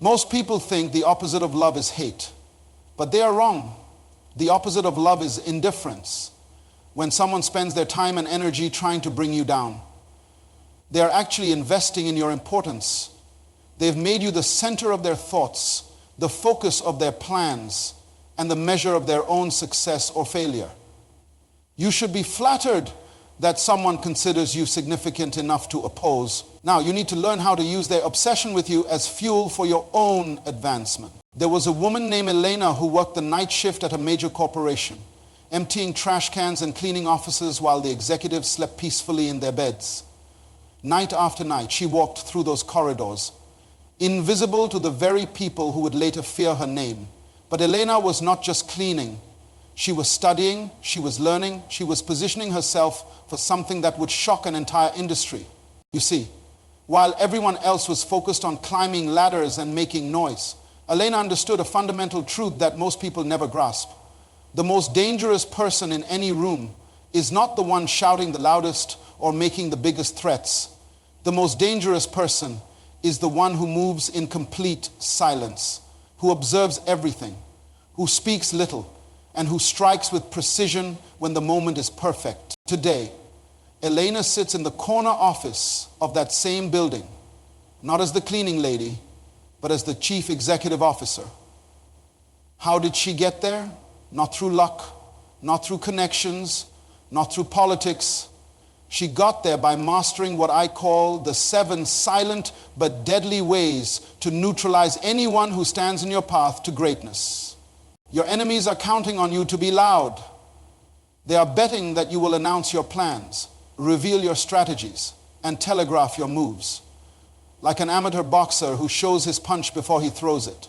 Most people think the opposite of love is hate, but they are wrong. The opposite of love is indifference. When someone spends their time and energy trying to bring you down, they are actually investing in your importance. They've made you the center of their thoughts, the focus of their plans, and the measure of their own success or failure. You should be flattered that someone considers you significant enough to oppose. Now, you need to learn how to use their obsession with you as fuel for your own advancement. There was a woman named Elena who worked the night shift at a major corporation, emptying trash cans and cleaning offices while the executives slept peacefully in their beds. Night after night, she walked through those corridors, invisible to the very people who would later fear her name. But Elena was not just cleaning. She was studying, she was learning, she was positioning herself for something that would shock an entire industry. You see, while everyone else was focused on climbing ladders and making noise, Elena understood a fundamental truth that most people never grasp. The most dangerous person in any room is not the one shouting the loudest or making the biggest threats. The most dangerous person is the one who moves in complete silence, who observes everything, who speaks little, and who strikes with precision when the moment is perfect. Today, Elena sits in the corner office of that same building, not as the cleaning lady, but as the chief executive officer. How did she get there? Not through luck, not through connections, not through politics. She got there by mastering what I call the 7 silent but deadly ways to neutralize anyone who stands in your path to greatness. Your enemies are counting on you to be loud. They are betting that you will announce your plans, reveal your strategies, and telegraph your moves, like an amateur boxer who shows his punch before he throws it.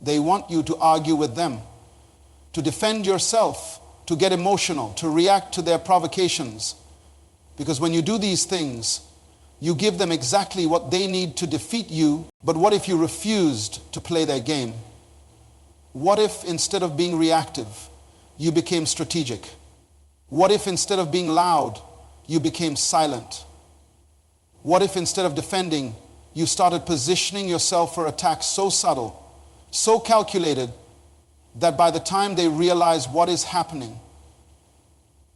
They want you to argue with them, to defend yourself, to get emotional, to react to their provocations. Because when you do these things, you give them exactly what they need to defeat you. But what if you refused to play their game? What if instead of being reactive, you became strategic? What if instead of being loud, you became silent? What if instead of defending, you started positioning yourself for attacks so subtle, so calculated, that by the time they realize what is happening,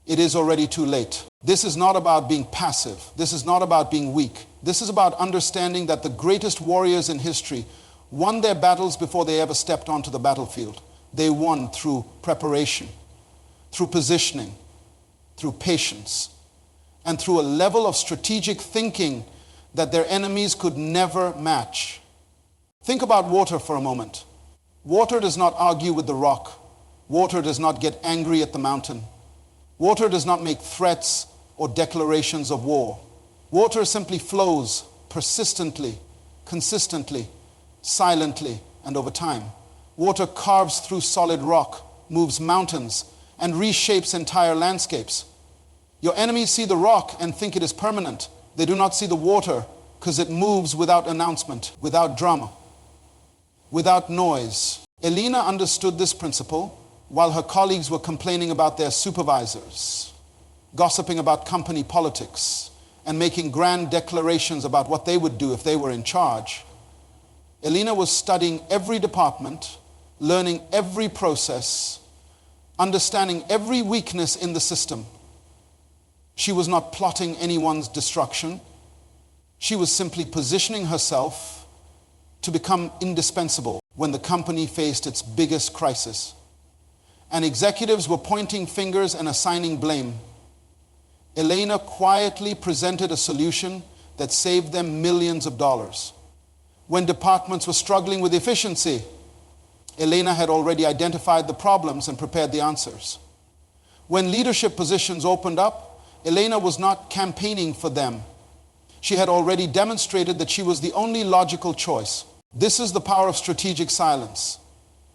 it is already too late? This is not about being passive. This is not about being weak. This is about understanding that the greatest warriors in history won their battles before they ever stepped onto the battlefield. They won through preparation, through positioning, through patience, and through a level of strategic thinking that their enemies could never match. Think about water for a moment. Water does not argue with the rock. Water does not get angry at the mountain. Water does not make threats or declarations of war. Water simply flows persistently, consistently, silently, and over time. Water carves through solid rock, moves mountains, and reshapes entire landscapes. Your enemies see the rock and think it is permanent. They do not see the water because it moves without announcement, without drama, without noise. Elena understood this principle while her colleagues were complaining about their supervisors, gossiping about company politics, and making grand declarations about what they would do if they were in charge. Elena was studying every department, learning every process, understanding every weakness in the system. She was not plotting anyone's destruction. She was simply positioning herself to become indispensable when the company faced its biggest crisis. And executives were pointing fingers and assigning blame. Elena quietly presented a solution that saved them millions of dollars. When departments were struggling with efficiency, Elena had already identified the problems and prepared the answers. When leadership positions opened up, Elena was not campaigning for them. She had already demonstrated that she was the only logical choice. This is the power of strategic silence.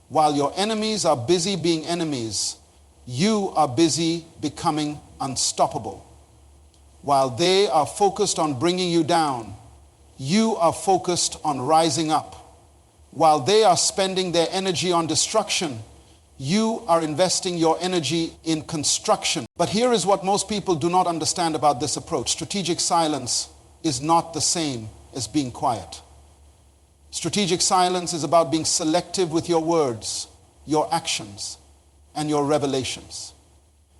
While your enemies are busy being enemies, you are busy becoming unstoppable. While they are focused on bringing you down, you are focused on rising up. While they are spending their energy on destruction, you are investing your energy in construction. But here is what most people do not understand about this approach. Strategic silence is not the same as being quiet. Strategic silence is about being selective with your words, your actions, and your revelations.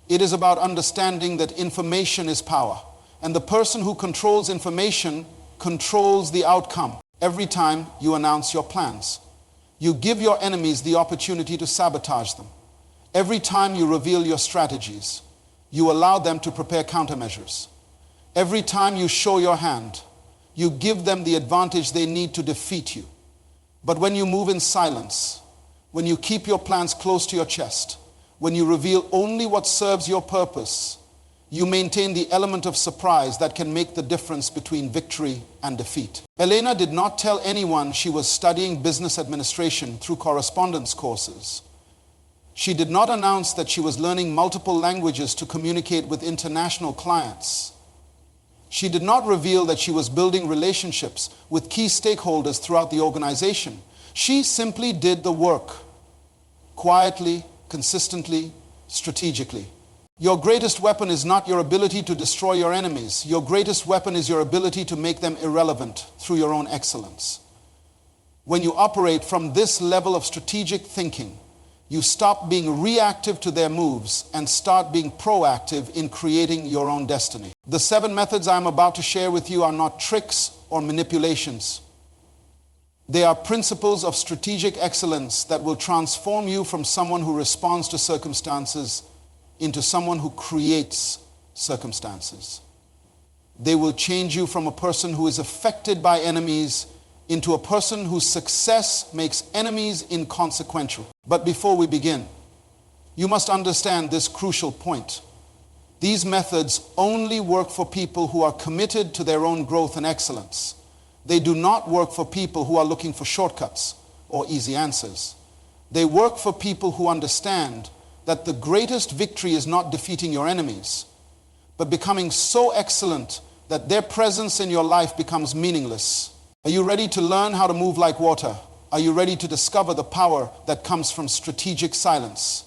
It is about understanding that information is power, and the person who controls information controls the outcome. Every time you announce your plans, you give your enemies the opportunity to sabotage them. Every time you reveal your strategies, you allow them to prepare countermeasures. Every time you show your hand, you give them the advantage they need to defeat you. But when you move in silence, when you keep your plans close to your chest, when you reveal only what serves your purpose, you maintain the element of surprise that can make the difference between victory and defeat. Elena did not tell anyone she was studying business administration through correspondence courses. She did not announce that she was learning multiple languages to communicate with international clients. She did not reveal that she was building relationships with key stakeholders throughout the organization. She simply did the work, quietly, consistently, strategically. Your greatest weapon is not your ability to destroy your enemies. Your greatest weapon is your ability to make them irrelevant through your own excellence. When you operate from this level of strategic thinking, you stop being reactive to their moves and start being proactive in creating your own destiny. The 7 methods I'm about to share with you are not tricks or manipulations. They are principles of strategic excellence that will transform you from someone who responds to circumstances into someone who creates circumstances. They will change you from a person who is affected by enemies into a person whose success makes enemies inconsequential. But before we begin, you must understand this crucial point. These methods only work for people who are committed to their own growth and excellence. They do not work for people who are looking for shortcuts or easy answers. They work for people who understand that the greatest victory is not defeating your enemies, but becoming so excellent that their presence in your life becomes meaningless. Are you ready to learn how to move like water? Are you ready to discover the power that comes from strategic silence?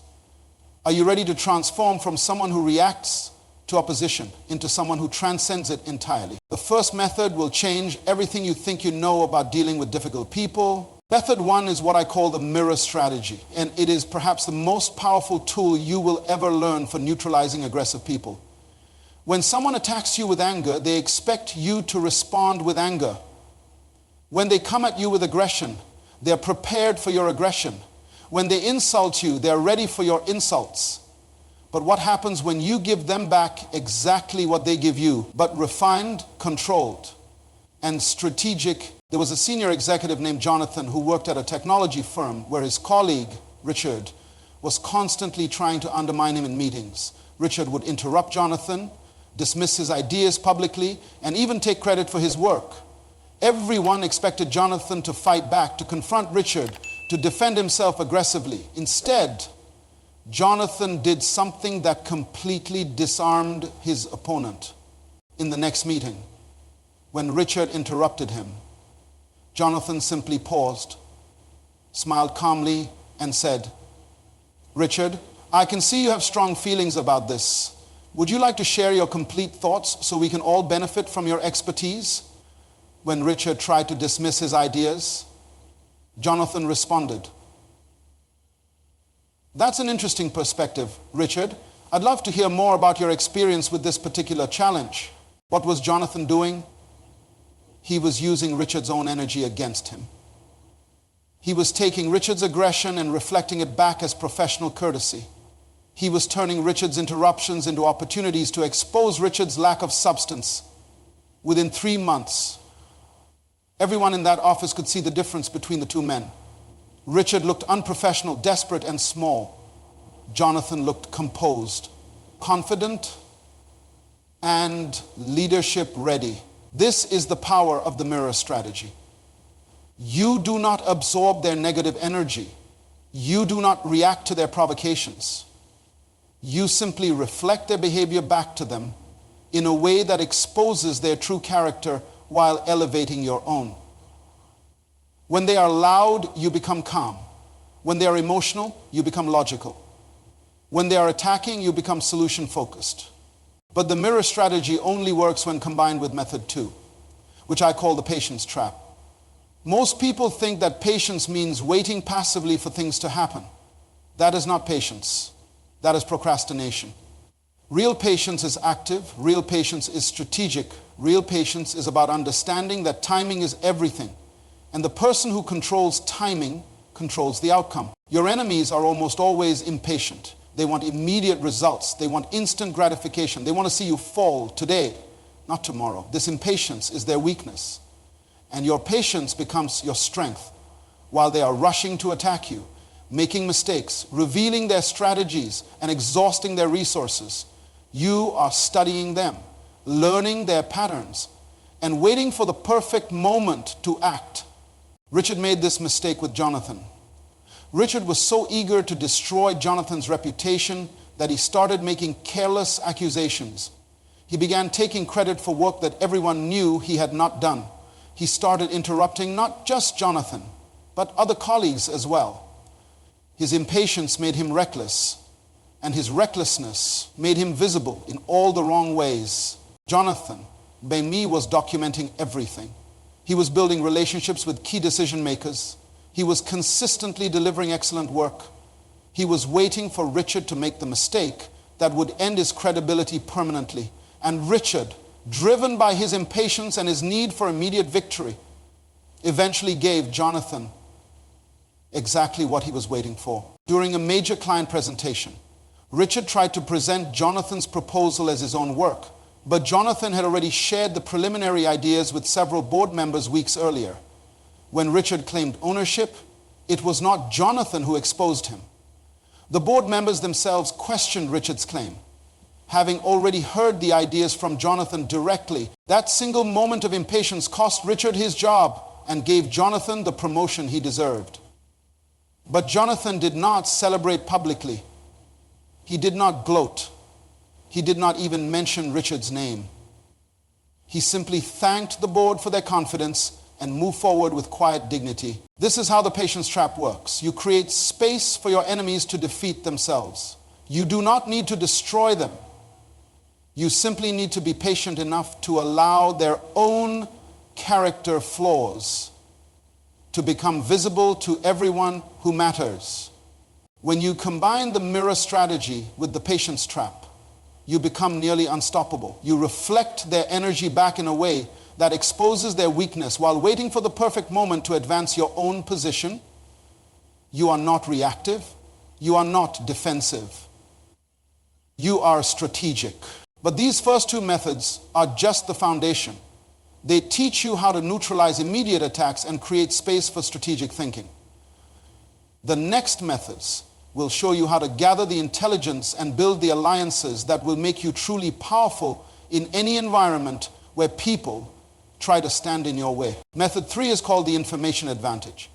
Are you ready to transform from someone who reacts to opposition into someone who transcends it entirely? The first method will change everything you think you know about dealing with difficult people. Method 1 is what I call the mirror strategy, and it is perhaps the most powerful tool you will ever learn for neutralizing aggressive people. When someone attacks you with anger, they expect you to respond with anger. When they come at you with aggression, they're prepared for your aggression. When they insult you, they're ready for your insults. But what happens when you give them back exactly what they give you, but refined, controlled, and strategic? There was a senior executive named Jonathan who worked at a technology firm where his colleague, Richard, was constantly trying to undermine him in meetings. Richard would interrupt Jonathan, dismiss his ideas publicly, and even take credit for his work. Everyone expected Jonathan to fight back, to confront Richard, to defend himself aggressively. Instead, Jonathan did something that completely disarmed his opponent. In the next meeting, when Richard interrupted him, Jonathan simply paused, smiled calmly, and said, "Richard, I can see you have strong feelings about this. Would you like to share your complete thoughts so we can all benefit from your expertise?" When Richard tried to dismiss his ideas, Jonathan responded, "That's an interesting perspective, Richard. I'd love to hear more about your experience with this particular challenge." What was Jonathan doing? He was using Richard's own energy against him. He was taking Richard's aggression and reflecting it back as professional courtesy. He was turning Richard's interruptions into opportunities to expose Richard's lack of substance. Within 3 months, everyone in that office could see the difference between the two men. Richard looked unprofessional, desperate, and small. Jonathan looked composed, confident, and leadership ready. This is the power of the mirror strategy. You do not absorb their negative energy. You do not react to their provocations. You simply reflect their behavior back to them in a way that exposes their true character while elevating your own. When they are loud, you become calm. When they are emotional, you become logical. When they are attacking, you become solution-focused. But the mirror strategy only works when combined with method 2, which I call the patience trap. Most people think that patience means waiting passively for things to happen. That is not patience. That is procrastination. Real patience is active. Real patience is strategic. Real patience is about understanding that timing is everything. And the person who controls timing controls the outcome. Your enemies are almost always impatient. They want immediate results. They want instant gratification. They want to see you fall today, not tomorrow. This impatience is their weakness. And your patience becomes your strength while they are rushing to attack you, making mistakes, revealing their strategies, and exhausting their resources. You are studying them, learning their patterns, and waiting for the perfect moment to act. Richard made this mistake with Jonathan. Richard was so eager to destroy Jonathan's reputation that he started making careless accusations. He began taking credit for work that everyone knew he had not done. He started interrupting not just Jonathan, but other colleagues as well. His impatience made him reckless, and his recklessness made him visible in all the wrong ways. Jonathan, by me, was documenting everything. He was building relationships with key decision makers. He was consistently delivering excellent work. He was waiting for Richard to make the mistake that would end his credibility permanently. And Richard, driven by his impatience and his need for immediate victory, eventually gave Jonathan exactly what he was waiting for. During a major client presentation, Richard tried to present Jonathan's proposal as his own work, but Jonathan had already shared the preliminary ideas with several board members weeks earlier. When Richard claimed ownership, it was not Jonathan who exposed him. The board members themselves questioned Richard's claim. Having already heard the ideas from Jonathan directly, that single moment of impatience cost Richard his job and gave Jonathan the promotion he deserved. But Jonathan did not celebrate publicly. He did not gloat. He did not even mention Richard's name. He simply thanked the board for their confidence and moved forward with quiet dignity. This is how the patience trap works. You create space for your enemies to defeat themselves. You do not need to destroy them. You simply need to be patient enough to allow their own character flaws to become visible to everyone who matters. When you combine the mirror strategy with the patience trap, you become nearly unstoppable. You reflect their energy back in a way that exposes their weakness while waiting for the perfect moment to advance your own position. You are not reactive. You are not defensive. You are strategic. But these first two methods are just the foundation. They teach you how to neutralize immediate attacks and create space for strategic thinking. The next methods will show you how to gather the intelligence and build the alliances that will make you truly powerful in any environment where people try to stand in your way. Method 3 is called the information advantage.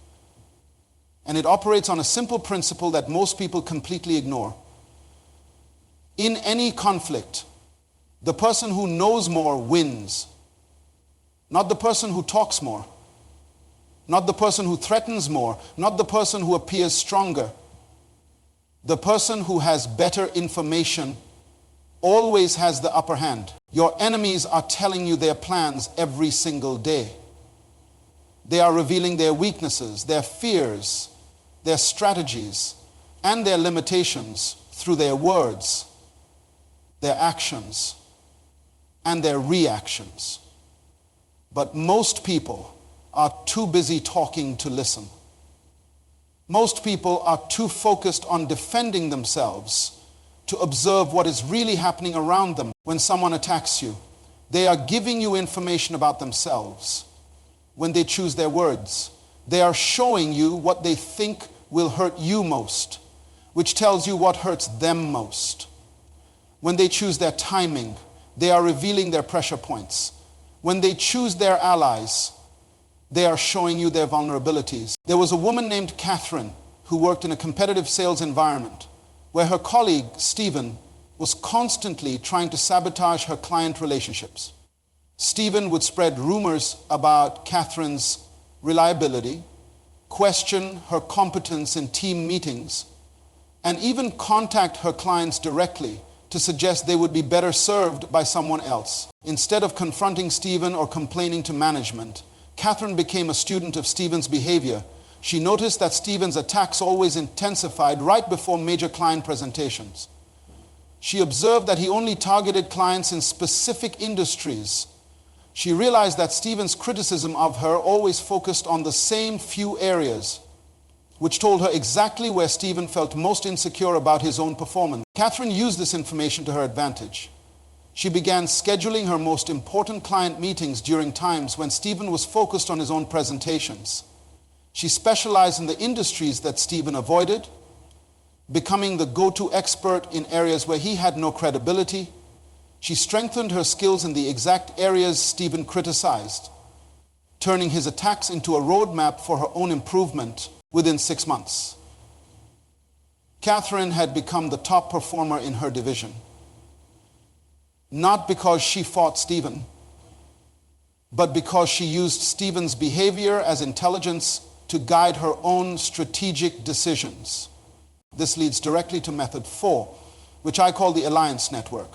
And it operates on a simple principle that most people completely ignore. In any conflict, the person who knows more wins. Not the person who talks more. Not the person who threatens more. Not the person who appears stronger. The person who has better information always has the upper hand. Your enemies are telling you their plans every single day. They are revealing their weaknesses, their fears, their strategies, and their limitations through their words, their actions, and their reactions. But most people are too busy talking to listen. Most people are too focused on defending themselves to observe what is really happening around them. When someone attacks you, they are giving you information about themselves. When they choose their words, they are showing you what they think will hurt you most, which tells you what hurts them most. When they choose their timing, they are revealing their pressure points. When they choose their allies, they are showing you their vulnerabilities. There was a woman named Catherine who worked in a competitive sales environment where her colleague, Stephen, was constantly trying to sabotage her client relationships. Stephen would spread rumors about Catherine's reliability, question her competence in team meetings, and even contact her clients directly to suggest they would be better served by someone else. Instead of confronting Stephen or complaining to management, Catherine became a student of Stephen's behavior. She noticed that Stephen's attacks always intensified right before major client presentations. She observed that he only targeted clients in specific industries. She realized that Stephen's criticism of her always focused on the same few areas, which told her exactly where Stephen felt most insecure about his own performance. Catherine used this information to her advantage. She began scheduling her most important client meetings during times when Stephen was focused on his own presentations. She specialized in the industries that Stephen avoided, becoming the go-to expert in areas where he had no credibility. She strengthened her skills in the exact areas Stephen criticized, turning his attacks into a roadmap for her own improvement within 6 months. Catherine had become the top performer in her division, not because she fought Stephen, but because she used Stephen's behavior as intelligence to guide her own strategic decisions. This leads directly to method 4, which I call the alliance network.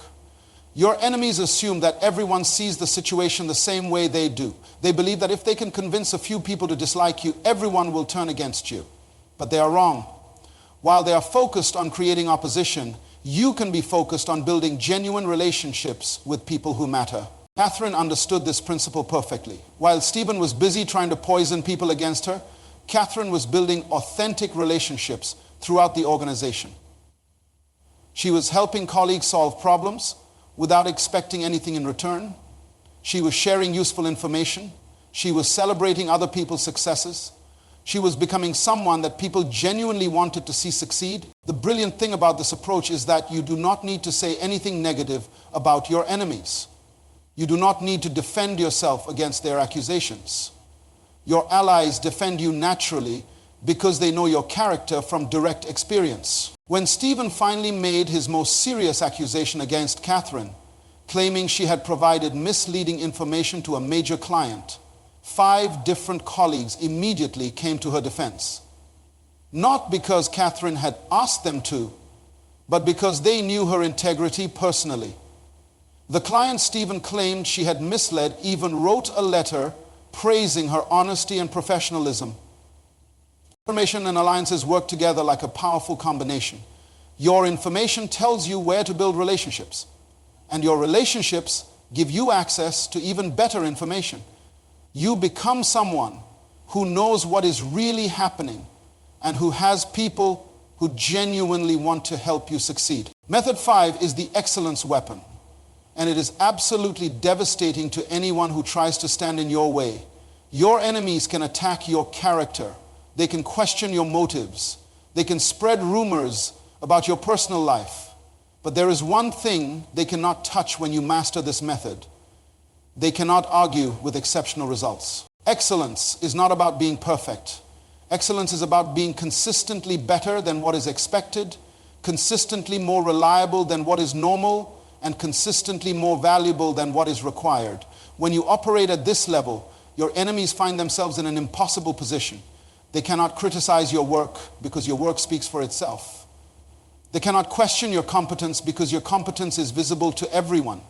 Your enemies assume that everyone sees the situation the same way they do. They believe that if they can convince a few people to dislike you, everyone will turn against you. But they are wrong. While they are focused on creating opposition, you can be focused on building genuine relationships with people who matter. Catherine understood this principle perfectly. While Stephen was busy trying to poison people against her, Catherine was building authentic relationships throughout the organization. She was helping colleagues solve problems without expecting anything in return. She was sharing useful information. She was celebrating other people's successes. She was becoming someone that people genuinely wanted to see succeed. The brilliant thing about this approach is that you do not need to say anything negative about your enemies. You do not need to defend yourself against their accusations. Your allies defend you naturally because they know your character from direct experience. When Stephen finally made his most serious accusation against Catherine, claiming she had provided misleading information to a major client, 5 different colleagues immediately came to her defense. Not because Catherine had asked them to, but because they knew her integrity personally. The client Stephen claimed she had misled even wrote a letter praising her honesty and professionalism. Information and alliances work together like a powerful combination. Your information tells you where to build relationships, and your relationships give you access to even better information. You become someone who knows what is really happening and who has people who genuinely want to help you succeed. Method 5 is the excellence weapon, and it is absolutely devastating to anyone who tries to stand in your way. Your enemies can attack your character. They can question your motives. They can spread rumors about your personal life. But there is one thing they cannot touch when you master this method. They cannot argue with exceptional results. Excellence is not about being perfect. Excellence is about being consistently better than what is expected, consistently more reliable than what is normal, and consistently more valuable than what is required. When you operate at this level, your enemies find themselves in an impossible position. They cannot criticize your work because your work speaks for itself. They cannot question your competence because your competence is visible to everyone.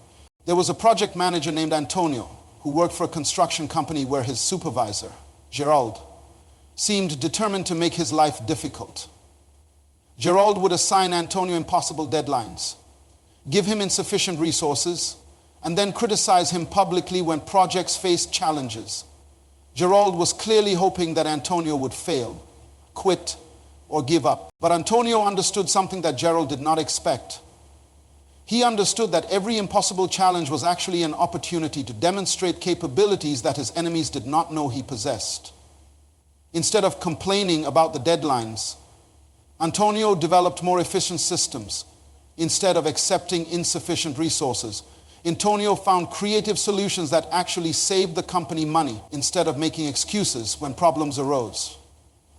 There was a project manager named Antonio who worked for a construction company where his supervisor, Gerald, seemed determined to make his life difficult. Gerald would assign Antonio impossible deadlines, give him insufficient resources, and then criticize him publicly when projects faced challenges. Gerald was clearly hoping that Antonio would fail, quit, or give up. But Antonio understood something that Gerald did not expect. He understood that every impossible challenge was actually an opportunity to demonstrate capabilities that his enemies did not know he possessed. Instead of complaining about the deadlines, Antonio developed more efficient systems. Instead of accepting insufficient resources, Antonio found creative solutions that actually saved the company money instead of making excuses when problems arose.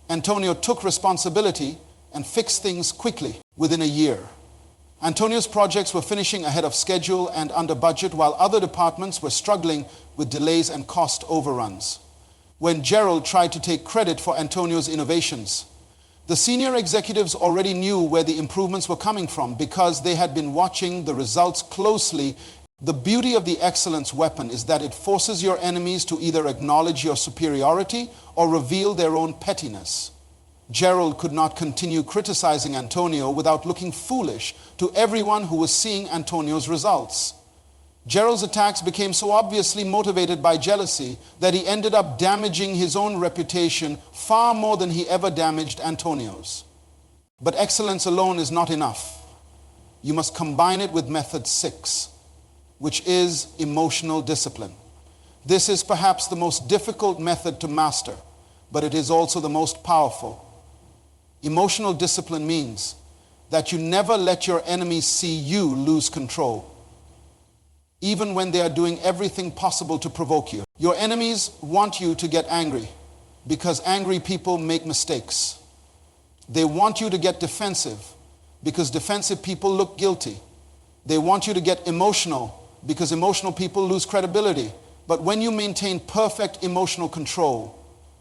Antonio took responsibility and fixed things quickly within a year. Antonio's projects were finishing ahead of schedule and under budget, while other departments were struggling with delays and cost overruns. When Gerald tried to take credit for Antonio's innovations, the senior executives already knew where the improvements were coming from because they had been watching the results closely. The beauty of the excellence weapon is that it forces your enemies to either acknowledge your superiority or reveal their own pettiness. Gerald could not continue criticizing Antonio without looking foolish to everyone who was seeing Antonio's results. Gerald's attacks became so obviously motivated by jealousy that he ended up damaging his own reputation far more than he ever damaged Antonio's. But excellence alone is not enough. You must combine it with method 6, which is emotional discipline. This is perhaps the most difficult method to master, but it is also the most powerful. Emotional discipline means that you never let your enemies see you lose control, even when they are doing everything possible to provoke you. Your enemies want you to get angry because angry people make mistakes. They want you to get defensive because defensive people look guilty. They want you to get emotional because emotional people lose credibility. But when you maintain perfect emotional control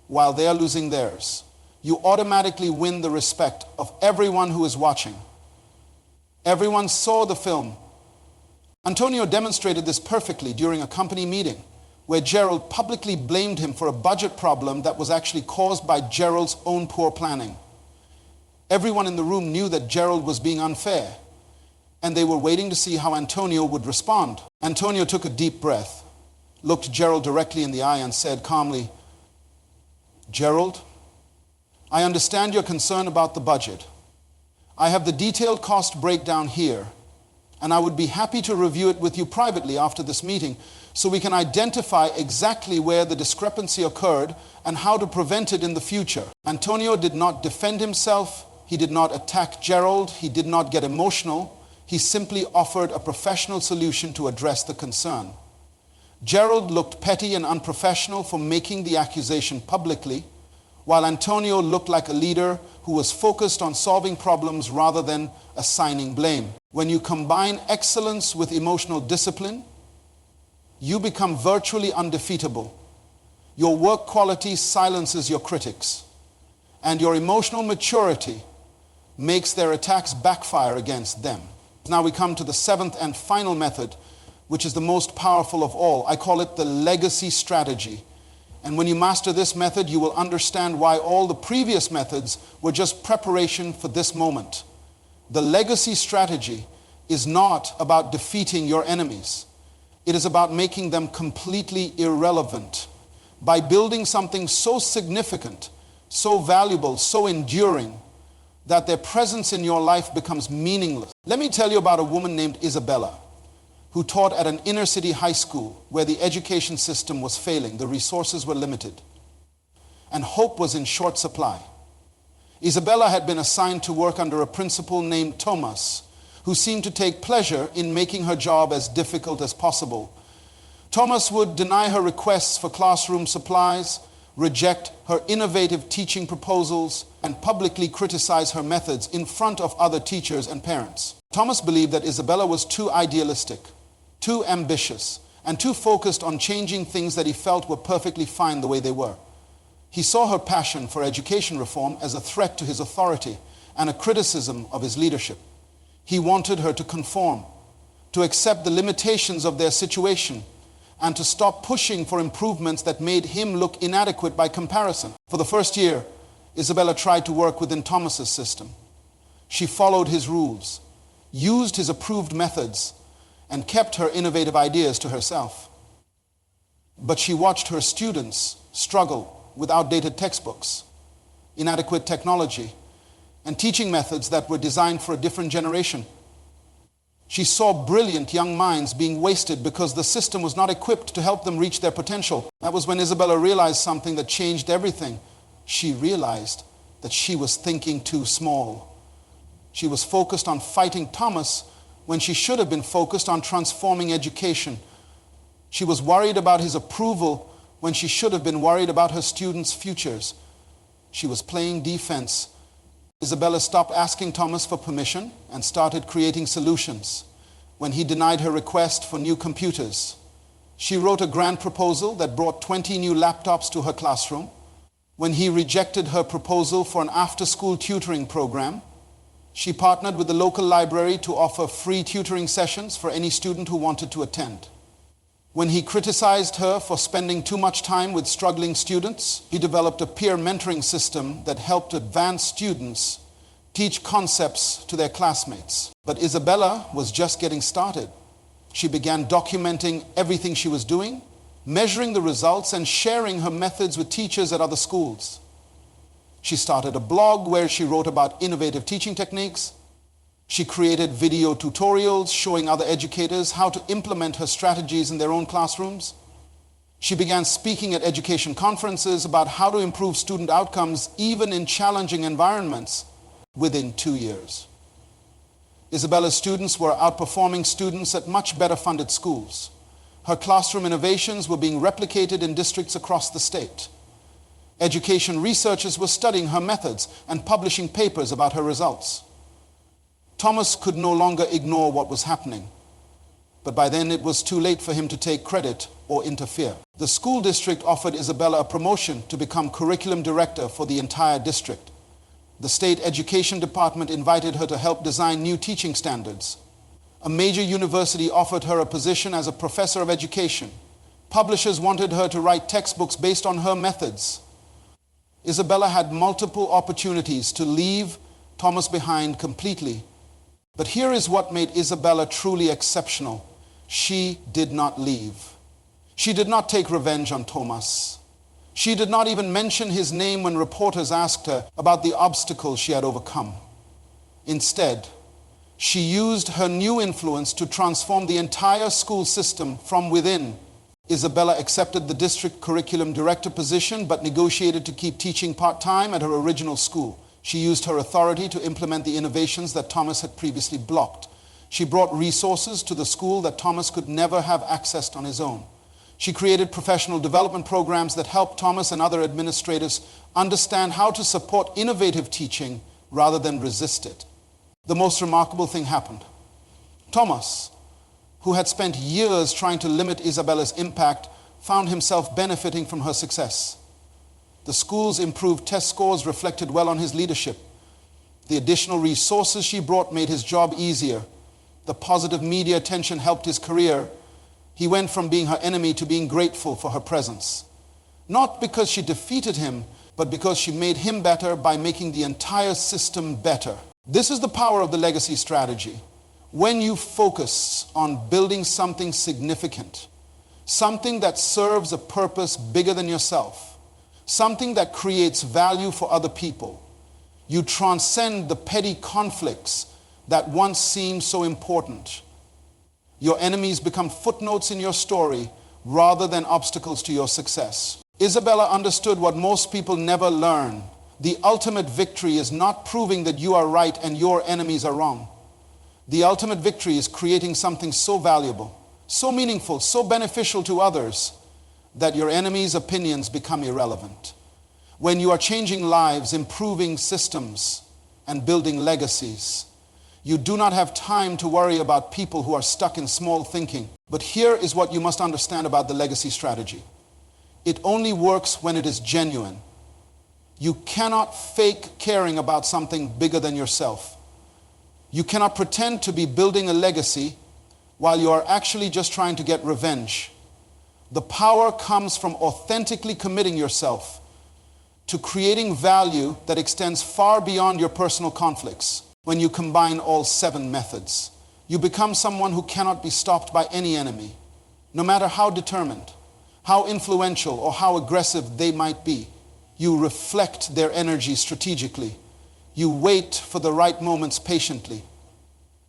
while they are losing theirs, you automatically win the respect of everyone who is watching. Everyone saw the film. Antonio demonstrated this perfectly during a company meeting where Gerald publicly blamed him for a budget problem that was actually caused by Gerald's own poor planning. Everyone in the room knew that Gerald was being unfair, and they were waiting to see how Antonio would respond. Antonio took a deep breath, looked Gerald directly in the eye and said calmly, "Gerald, I understand your concern about the budget. I have the detailed cost breakdown here, and I would be happy to review it with you privately after this meeting so we can identify exactly where the discrepancy occurred and how to prevent it in the future." Antonio did not defend himself. He did not attack Gerald. He did not get emotional. He simply offered a professional solution to address the concern. Gerald looked petty and unprofessional for making the accusation publicly, while Antonio looked like a leader who was focused on solving problems rather than assigning blame. When you combine excellence with emotional discipline, you become virtually undefeatable. Your work quality silences your critics, and your emotional maturity makes their attacks backfire against them. Now we come to the 7th and final method, which is the most powerful of all. I call it the legacy strategy. And when you master this method, you will understand why all the previous methods were just preparation for this moment. The legacy strategy is not about defeating your enemies. It is about making them completely irrelevant. By building something so significant, so valuable, so enduring, that their presence in your life becomes meaningless. Let me tell you about a woman named Isabella, who taught at an inner city high school where the education system was failing, the resources were limited, and hope was in short supply. Isabella had been assigned to work under a principal named Thomas, who seemed to take pleasure in making her job as difficult as possible. Thomas would deny her requests for classroom supplies, reject her innovative teaching proposals, and publicly criticize her methods in front of other teachers and parents. Thomas believed that Isabella was too idealistic, too ambitious, and too focused on changing things that he felt were perfectly fine the way they were. He saw her passion for education reform as a threat to his authority and a criticism of his leadership. He wanted her to conform, to accept the limitations of their situation, and to stop pushing for improvements that made him look inadequate by comparison. For the first year, Isabella tried to work within Thomas's system. She followed his rules, used his approved methods, and kept her innovative ideas to herself. But she watched her students struggle with outdated textbooks, inadequate technology, and teaching methods that were designed for a different generation. She saw brilliant young minds being wasted because the system was not equipped to help them reach their potential. That was when Isabella realized something that changed everything. She realized that she was thinking too small. She was focused on fighting Thomas when she should have been focused on transforming education. She was worried about his approval when she should have been worried about her students' futures. She was playing defense. Isabella stopped asking Thomas for permission and started creating solutions. When he denied her request for new computers, she wrote a grant proposal that brought 20 new laptops to her classroom. When he rejected her proposal for an after-school tutoring program, She partnered with the local library to offer free tutoring sessions for any student who wanted to attend. When he criticized her for spending too much time with struggling students, he developed a peer mentoring system that helped advanced students teach concepts to their classmates. But Isabella was just getting started. She began documenting everything she was doing, measuring the results, and sharing her methods with teachers at other schools. She started a blog where she wrote about innovative teaching techniques. She created video tutorials showing other educators how to implement her strategies in their own classrooms. She began speaking at education conferences about how to improve student outcomes even in challenging environments within 2 years. Isabella's students were outperforming students at much better funded schools. Her classroom innovations were being replicated in districts across the state. Education researchers were studying her methods and publishing papers about her results. Thomas could no longer ignore what was happening, but by then it was too late for him to take credit or interfere. The school district offered Isabella a promotion to become curriculum director for the entire district. The state education department invited her to help design new teaching standards. A major university offered her a position as a professor of education. Publishers wanted her to write textbooks based on her methods. Isabella had multiple opportunities to leave Thomas behind completely. But here is what made Isabella truly exceptional. She did not leave. She did not take revenge on Thomas. She did not even mention his name when reporters asked her about the obstacles she had overcome. Instead, she used her new influence to transform the entire school system from within. Isabella accepted the district curriculum director position but negotiated to keep teaching part-time at her original school. She used her authority to implement the innovations that Thomas had previously blocked. She brought resources to the school that Thomas could never have accessed on his own. She created professional development programs that helped Thomas and other administrators understand how to support innovative teaching rather than resist it. The most remarkable thing happened. Thomas, who had spent years trying to limit Isabella's impact, found himself benefiting from her success. The school's improved test scores reflected well on his leadership. The additional resources she brought made his job easier. The positive media attention helped his career. He went from being her enemy to being grateful for her presence. Not because she defeated him, but because she made him better by making the entire system better. This is the power of the legacy strategy. When you focus on building something significant, something that serves a purpose bigger than yourself, something that creates value for other people, you transcend the petty conflicts that once seemed so important. Your enemies become footnotes in your story rather than obstacles to your success. Isabella understood what most people never learn. The ultimate victory is not proving that you are right and your enemies are wrong. The ultimate victory is creating something so valuable, so meaningful, so beneficial to others that your enemies' opinions become irrelevant. When you are changing lives, improving systems, and building legacies, you do not have time to worry about people who are stuck in small thinking. But here is what you must understand about the legacy strategy. It only works when it is genuine. You cannot fake caring about something bigger than yourself. You cannot pretend to be building a legacy while you are actually just trying to get revenge. The power comes from authentically committing yourself to creating value that extends far beyond your personal conflicts. When you combine all 7 methods, you become someone who cannot be stopped by any enemy, no matter how determined, how influential, or how aggressive they might be. You reflect their energy strategically. You wait for the right moments patiently.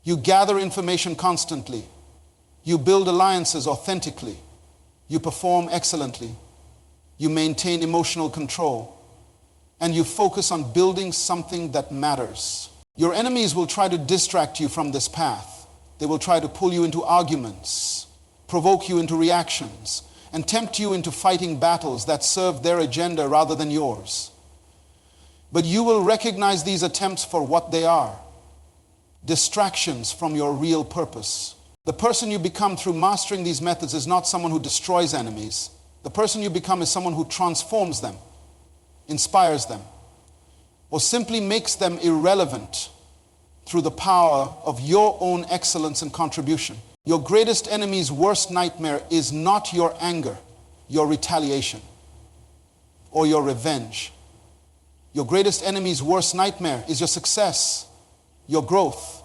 You gather information constantly. You build alliances authentically. You perform excellently. You maintain emotional control. And you focus on building something that matters. Your enemies will try to distract you from this path. They will try to pull you into arguments, provoke you into reactions, and tempt you into fighting battles that serve their agenda rather than yours. But you will recognize these attempts for what they are: distractions from your real purpose. The person you become through mastering these methods is not someone who destroys enemies. The person you become is someone who transforms them, inspires them, or simply makes them irrelevant through the power of your own excellence and contribution. Your greatest enemy's worst nightmare is not your anger, your retaliation, or your revenge. Your greatest enemy's worst nightmare is your success, your growth,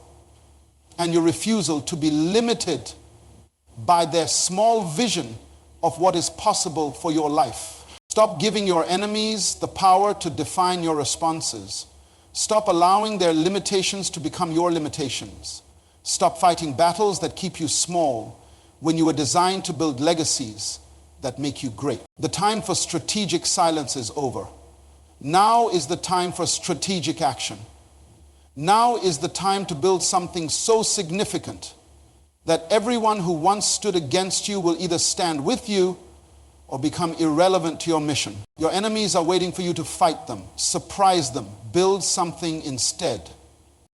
and your refusal to be limited by their small vision of what is possible for your life. Stop giving your enemies the power to define your responses. Stop allowing their limitations to become your limitations. Stop fighting battles that keep you small when you were designed to build legacies that make you great. The time for strategic silence is over. Now is the time for strategic action. Now is the time to build something so significant that everyone who once stood against you will either stand with you or become irrelevant to your mission. Your enemies are waiting for you to fight them, surprise them, build something instead.